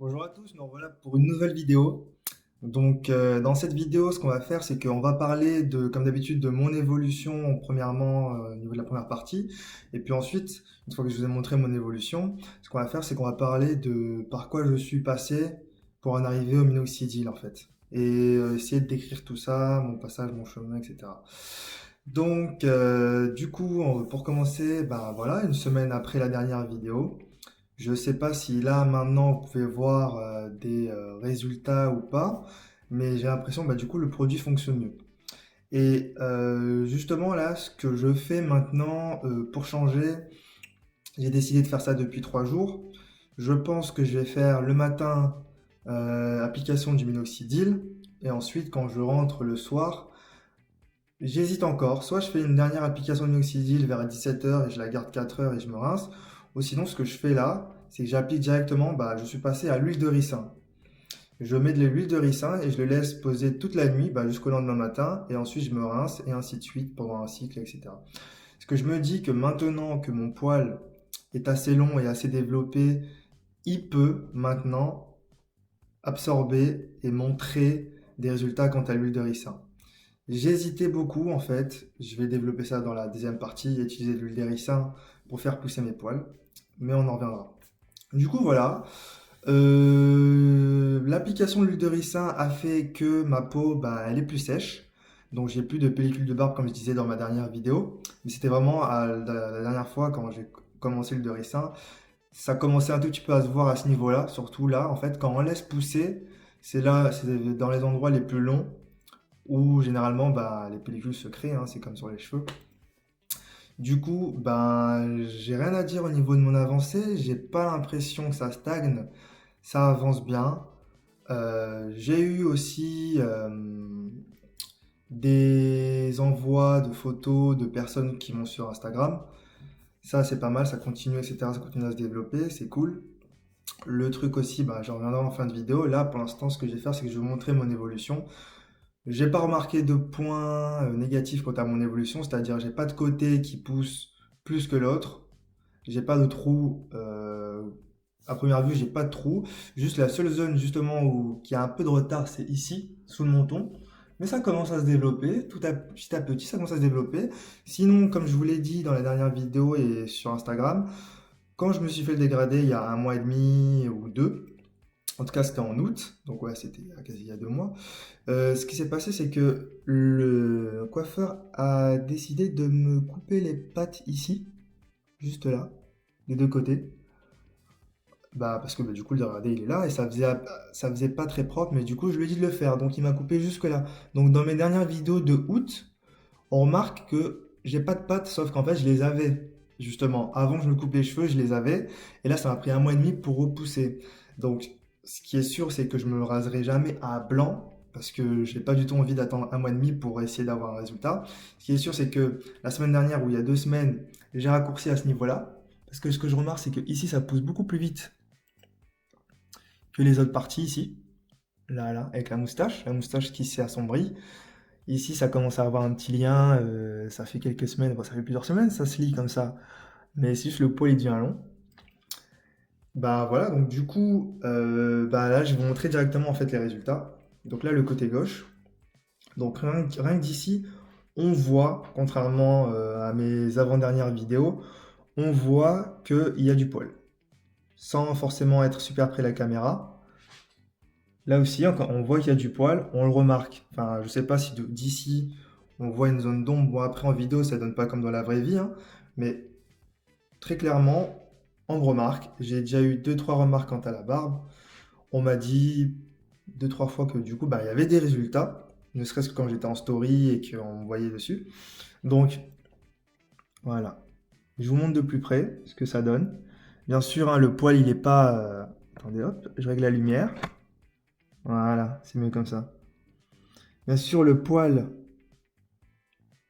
Bonjour à tous, nous revoilà pour une nouvelle vidéo. Dans cette vidéo, ce qu'on va faire, c'est qu'on va parler comme d'habitude, de mon évolution, premièrement, au niveau de la première partie. Et puis ensuite, une fois que je vous ai montré mon évolution, ce qu'on va faire, c'est qu'on va parler de par quoi je suis passé pour en arriver au minoxidil, en fait. Essayer de décrire tout ça, mon passage, mon chemin, etc. Pour commencer, ben voilà, une semaine après la dernière vidéo. Je ne sais pas si là maintenant vous pouvez voir des résultats ou pas, mais j'ai l'impression que du coup le produit fonctionne mieux. Justement là, ce que je fais maintenant pour changer, j'ai décidé de faire ça depuis 3 jours. Je pense que je vais faire le matin application du minoxidil et ensuite quand je rentre le soir, j'hésite encore. Soit je fais une dernière application de minoxidil vers 17 heures et je la garde 4 heures et je me rince. Ou sinon, ce que je fais là, c'est que j'applique directement, je suis passé à l'huile de ricin. Je mets de l'huile de ricin et je le laisse poser toute la nuit jusqu'au lendemain matin. Et ensuite, je me rince et ainsi de suite pendant un cycle, etc. Ce que je me dis que maintenant que mon poil est assez long et assez développé, il peut maintenant absorber et montrer des résultats quant à l'huile de ricin. J'hésitais beaucoup en fait. Je vais développer ça dans la deuxième partie, utiliser de l'huile d'éricin pour faire pousser mes poils. Mais on en reviendra. Du coup, voilà. L'application de l'huile de ricin a fait que ma peau, elle est plus sèche. Donc j'ai plus de pellicule de barbe comme je disais dans ma dernière vidéo. Mais c'était vraiment la dernière fois quand j'ai commencé l'huile de ricin. Ça commençait un tout petit peu à se voir à ce niveau-là. Surtout là, en fait, quand on laisse pousser, c'est là, c'est dans les endroits les plus longs où généralement les pellicules se créent, hein, c'est comme sur les cheveux. Du coup, j'ai rien à dire au niveau de mon avancée, j'ai pas l'impression que ça stagne, ça avance bien. J'ai eu aussi des envois de photos de personnes qui m'ont sur Instagram. Ça, c'est pas mal, ça continue, etc. Ça continue à se développer, c'est cool. Le truc aussi, j'en reviendrai en fin de vidéo. Là, pour l'instant, ce que je vais faire, c'est que je vais vous montrer mon évolution. J'ai pas remarqué de points négatifs quant à mon évolution, c'est-à-dire j'ai pas de côté qui pousse plus que l'autre, j'ai pas de trou. À première vue, j'ai pas de trou. Juste la seule zone justement où qui a un peu de retard, c'est ici, sous le menton. Mais ça commence à se développer, petit à petit, ça commence à se développer. Sinon, comme je vous l'ai dit dans la dernière vidéo et sur Instagram, quand je me suis fait le dégradé il y a un mois et demi ou deux, en tout cas c'était en août, donc ouais, c'était quasi il y a 2 mois. Ce qui s'est passé, c'est que le coiffeur a décidé de me couper les pattes ici, juste là, des deux côtés. Parce que du coup, le dégradé, il est là et ça faisait pas très propre, mais du coup, je lui ai dit de le faire. Donc, il m'a coupé jusque là. Donc, dans mes dernières vidéos de août, on remarque que j'ai pas de pattes, sauf qu'en fait, je les avais. Justement, avant que je me coupe les cheveux, je les avais. Et là, ça m'a pris un mois et demi pour repousser. Donc, ce qui est sûr, c'est que je me raserai jamais à blanc. Parce que j'ai pas du tout envie d'attendre un mois et demi pour essayer d'avoir un résultat. Ce qui est sûr, c'est que la semaine dernière, ou il y a 2 semaines, j'ai raccourci à ce niveau-là. Parce que ce que je remarque, c'est que ici, ça pousse beaucoup plus vite que les autres parties ici. Là, là, avec la moustache. La moustache qui s'est assombrie. Ici, ça commence à avoir un petit lien. Ça fait quelques semaines, bon, ça fait plusieurs semaines, ça se lit comme ça. Mais c'est juste le poil, il devient long. Voilà, donc du coup, là, je vais vous montrer directement en fait les résultats. Donc là, le côté gauche. Donc rien que d'ici, on voit, contrairement à mes avant-dernières vidéos, on voit qu'il y a du poil. Sans forcément être super près de la caméra. Là aussi, on voit qu'il y a du poil, on le remarque. Enfin, je sais pas si d'ici, on voit une zone d'ombre. Bon, après, en vidéo, ça donne pas comme dans la vraie vie, hein, mais très clairement, on me remarque. J'ai déjà eu deux, trois remarques quant à la barbe. On m'a dit deux, trois fois que du coup, il y avait des résultats, ne serait-ce que quand j'étais en story et qu'on me voyait dessus. Donc, voilà. Je vous montre de plus près ce que ça donne. Bien sûr, hein, le poil, il est pas. Attendez, hop, je règle la lumière. Voilà, c'est mieux comme ça. Bien sûr, le poil,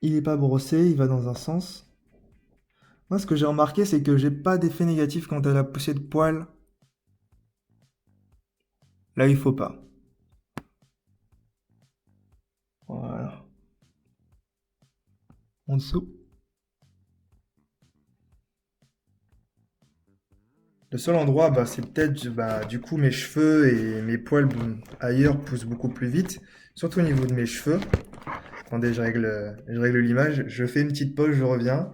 il n'est pas brossé, il va dans un sens. Moi, ce que j'ai remarqué, c'est que j'ai pas d'effet négatif quant à la poussée de poil. Là, il faut pas. Voilà. En dessous. Le seul endroit, bah, c'est peut-être, bah, du coup, mes cheveux et mes poils ailleurs poussent beaucoup plus vite, surtout au niveau de mes cheveux. Attendez, je règle l'image. Je fais une petite pause, je reviens.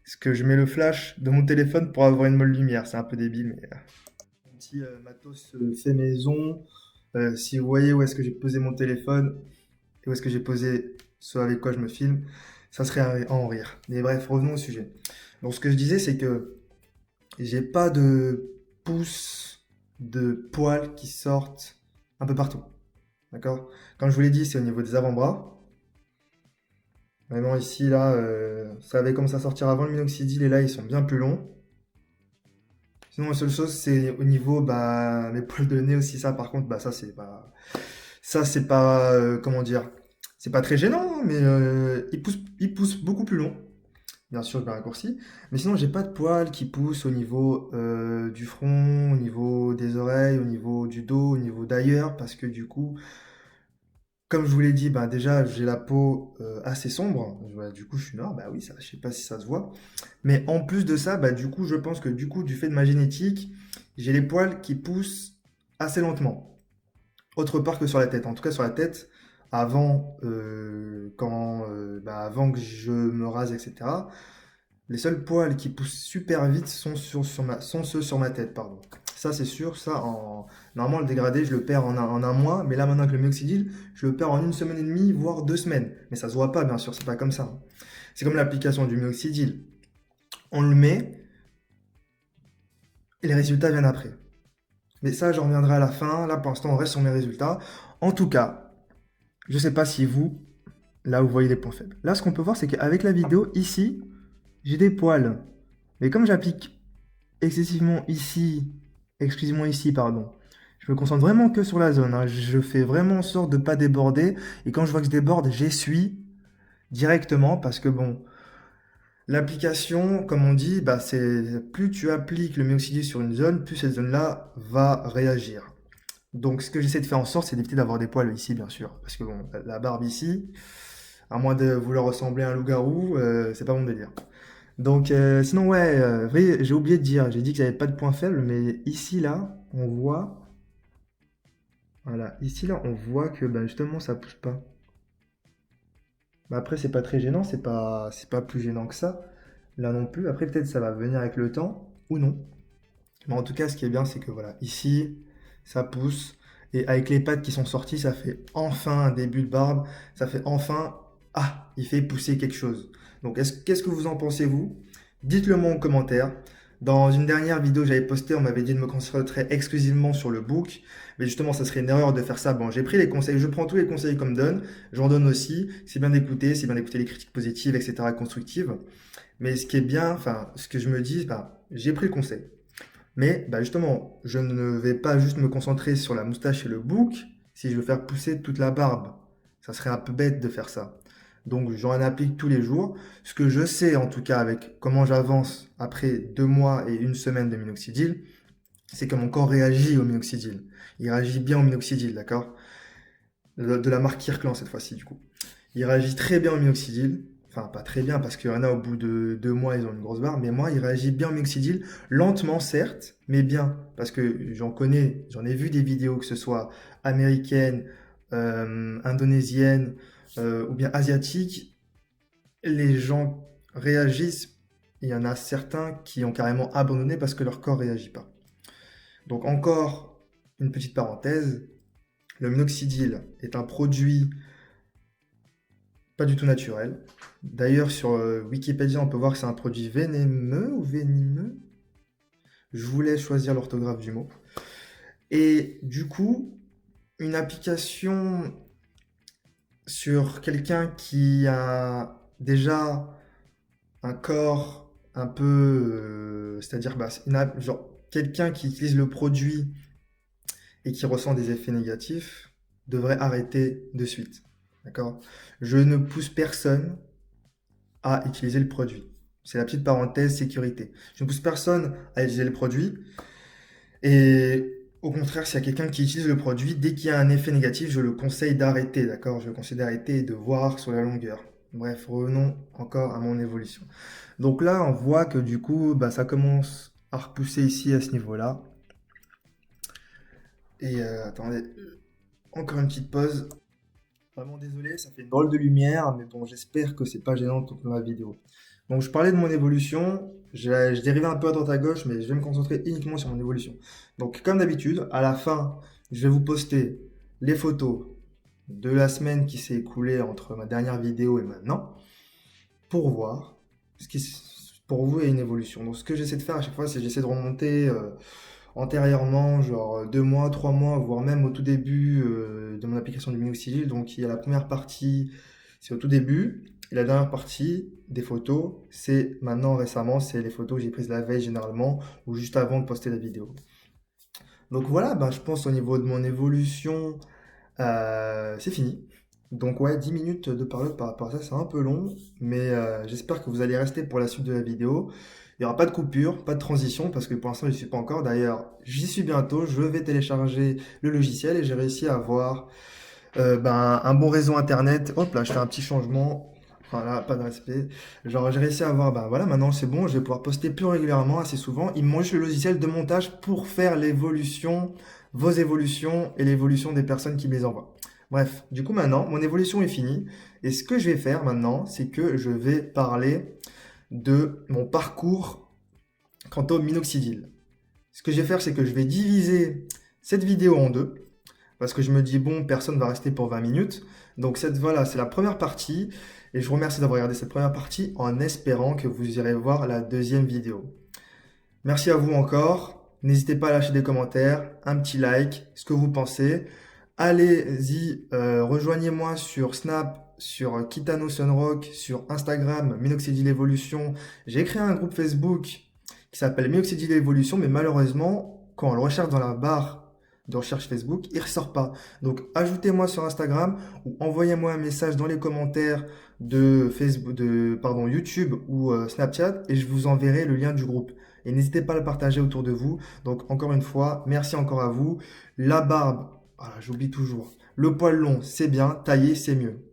Parce que je mets le flash de mon téléphone pour avoir une molle lumière. C'est un peu débile, mais un petit matos fait maison. Si vous voyez où est-ce que j'ai posé mon téléphone et où est-ce que j'ai posé ce avec quoi je me filme, ça serait à en rire. Mais bref, revenons au sujet. Donc, ce que je disais, c'est que j'ai pas de pouces de poils qui sortent un peu partout. D'accord? Comme je vous l'ai dit, c'est au niveau des avant-bras. Vraiment ici, là, ça avait commencé à sortir avant le minoxidil et là, ils sont bien plus longs. Sinon, la seule chose, c'est au niveau, bah, mes poils de nez aussi, ça, par contre, bah, ça, c'est pas, comment dire, c'est pas très gênant, hein, mais ils poussent beaucoup plus long. Bien sûr, je vais raccourci. Mais sinon, j'ai pas de poils qui poussent au niveau du front, au niveau des oreilles, au niveau du dos, au niveau d'ailleurs, parce que du coup, comme je vous l'ai dit, bah déjà, j'ai la peau assez sombre. Du coup, je suis noir. Bah oui, ça, je sais pas si ça se voit. Mais en plus de ça, bah du coup, je pense que du coup, du fait de ma génétique, j'ai les poils qui poussent assez lentement. Autre part que sur la tête. En tout cas, sur la tête, avant que je me rase, etc. Les seuls poils qui poussent super vite sont ceux sur ma tête, pardon. Ça, c'est sûr. Normalement, le dégradé, je le perds en un mois. Mais là, maintenant avec le minoxidil, je le perds en une semaine et demie, voire 2 semaines. Mais ça se voit pas, bien sûr. C'est pas comme ça, hein. C'est comme l'application du minoxidil. On le met et les résultats viennent après. Mais ça, j'en reviendrai à la fin. Là, pour l'instant, on reste sur mes résultats. En tout cas, je sais pas si vous, là, vous voyez les points faibles. Là, ce qu'on peut voir, c'est qu'avec la vidéo, ici, j'ai des poils. Mais comme j'applique excessivement ici, exclusivement ici, pardon. Je me concentre vraiment que sur la zone, hein. Je fais vraiment en sorte de ne pas déborder. Et quand je vois que je déborde, j'essuie directement parce que bon, l'application, comme on dit, bah c'est plus tu appliques le minoxidil sur une zone, plus cette zone-là va réagir. Donc ce que j'essaie de faire en sorte, c'est d'éviter d'avoir des poils ici, bien sûr. Parce que bon, la barbe ici, à moins de vouloir ressembler à un loup-garou, c'est pas mon délire. Donc, sinon, ouais, j'ai oublié de dire, j'ai dit que j'avais pas de point faible, mais ici, là, on voit, voilà, ici, là, on voit que, bah, justement, ça pousse pas. Bah, après, c'est pas très gênant, c'est pas plus gênant que ça, là non plus. Après, peut-être ça va venir avec le temps, ou non. Mais en tout cas, ce qui est bien, c'est que, voilà, ici, ça pousse, et avec les pattes qui sont sorties, ça fait enfin un début de barbe, ça fait enfin, ah, il fait pousser quelque chose. Donc, qu'est-ce que vous en pensez, vous? Dites-le moi en commentaire. Dans une dernière vidéo que j'avais postée, on m'avait dit de me concentrer exclusivement sur le book. Mais justement, ça serait une erreur de faire ça. Bon, j'ai pris les conseils, je prends tous les conseils qu'on me donne. J'en donne aussi. C'est bien d'écouter les critiques positives, etc., constructives. Mais ce qui est bien, enfin, ce que je me dis, bah, j'ai pris le conseil. Mais bah, justement, je ne vais pas juste me concentrer sur la moustache et le bouc si je veux faire pousser toute la barbe. Ça serait un peu bête de faire ça. Donc j'en applique tous les jours. Ce que je sais en tout cas avec comment j'avance après 2 mois et une semaine de minoxidil, c'est que mon corps réagit au minoxidil. Il réagit bien au minoxidil, d'accord? De la marque Kirkland cette fois-ci du coup. Il réagit très bien au minoxidil. Enfin, pas très bien, parce qu'il y en a au bout de 2 mois, ils ont une grosse barre. Mais moi, il réagit bien au minoxidil. Lentement, certes, mais bien. Parce que j'en ai vu des vidéos, que ce soit américaines, indonésiennes, ou bien asiatiques. Les gens réagissent. Il y en a certains qui ont carrément abandonné parce que leur corps ne réagit pas. Donc, encore une petite parenthèse. Le minoxidil est un produit pas du tout naturel. D'ailleurs, sur Wikipédia, on peut voir que c'est un produit vénémeux ou venimeux. Je voulais choisir l'orthographe du mot. Et du coup, une application sur quelqu'un qui a déjà un corps un peu, c'est-à-dire bah, genre quelqu'un qui utilise le produit et qui ressent des effets négatifs devrait arrêter de suite. D'accord? Je ne pousse personne à utiliser le produit. C'est la petite parenthèse sécurité. Je ne pousse personne à utiliser le produit. Et au contraire, s'il y a quelqu'un qui utilise le produit, dès qu'il y a un effet négatif, je le conseille d'arrêter, d'accord? Je le conseille d'arrêter et de voir sur la longueur. Bref, revenons encore à mon évolution. Donc là, on voit que du coup, bah, ça commence à repousser ici à ce niveau-là. Et attendez, encore une petite pause. Vraiment désolé, ça fait une drôle de lumière, mais bon, j'espère que c'est pas gênant pour la vidéo. Donc, je parlais de mon évolution, je dérivais un peu à droite à gauche, mais je vais me concentrer uniquement sur mon évolution. Donc, comme d'habitude, à la fin, je vais vous poster les photos de la semaine qui s'est écoulée entre ma dernière vidéo et maintenant, pour voir ce qui, pour vous, il y a une évolution. Donc, ce que j'essaie de faire à chaque fois, c'est j'essaie de remonter antérieurement, genre 2 mois, 3 mois, voire même au tout début de mon application du Minoxidil. Donc il y a la première partie, c'est au tout début, et la dernière partie des photos, c'est maintenant récemment, c'est les photos que j'ai prises la veille généralement, ou juste avant de poster la vidéo. Donc voilà, ben, je pense au niveau de mon évolution, c'est fini. Donc ouais, 10 minutes de parole par rapport à ça, c'est un peu long, mais j'espère que vous allez rester pour la suite de la vidéo. Il n'y aura pas de coupure, pas de transition, parce que pour l'instant, je n'y suis pas encore. D'ailleurs, j'y suis bientôt, je vais télécharger le logiciel et j'ai réussi à avoir ben, un bon réseau Internet. Hop là, je fais un petit changement. Voilà, pas de respect. Genre, j'ai réussi à avoir, ben voilà, maintenant c'est bon, je vais pouvoir poster plus régulièrement, assez souvent. Il me manque juste le logiciel de montage pour faire l'évolution, vos évolutions et l'évolution des personnes qui me les envoient. Bref, du coup maintenant, mon évolution est finie. Et ce que je vais faire maintenant, c'est que je vais parler de mon parcours quant au minoxidil. Ce que je vais faire, c'est que je vais diviser cette vidéo en deux. Parce que je me dis, bon, personne va rester pour 20 minutes. Donc voilà, c'est la première partie. Et je vous remercie d'avoir regardé cette première partie en espérant que vous irez voir la deuxième vidéo. Merci à vous encore. N'hésitez pas à lâcher des commentaires, un petit like, ce que vous pensez. Allez-y, rejoignez-moi sur Snap, sur Kitano Sunrock, sur Instagram, Minoxidil Evolution. J'ai créé un groupe Facebook qui s'appelle Minoxidil Evolution, mais malheureusement, quand on le recherche dans la barre de recherche Facebook, il ne ressort pas. Donc ajoutez-moi sur Instagram ou envoyez-moi un message dans les commentaires de Facebook, pardon, YouTube ou Snapchat et je vous enverrai le lien du groupe. Et n'hésitez pas à le partager autour de vous. Donc encore une fois, merci encore à vous. La barbe, voilà, j'oublie toujours. Le poil long, c'est bien. Tailler, c'est mieux.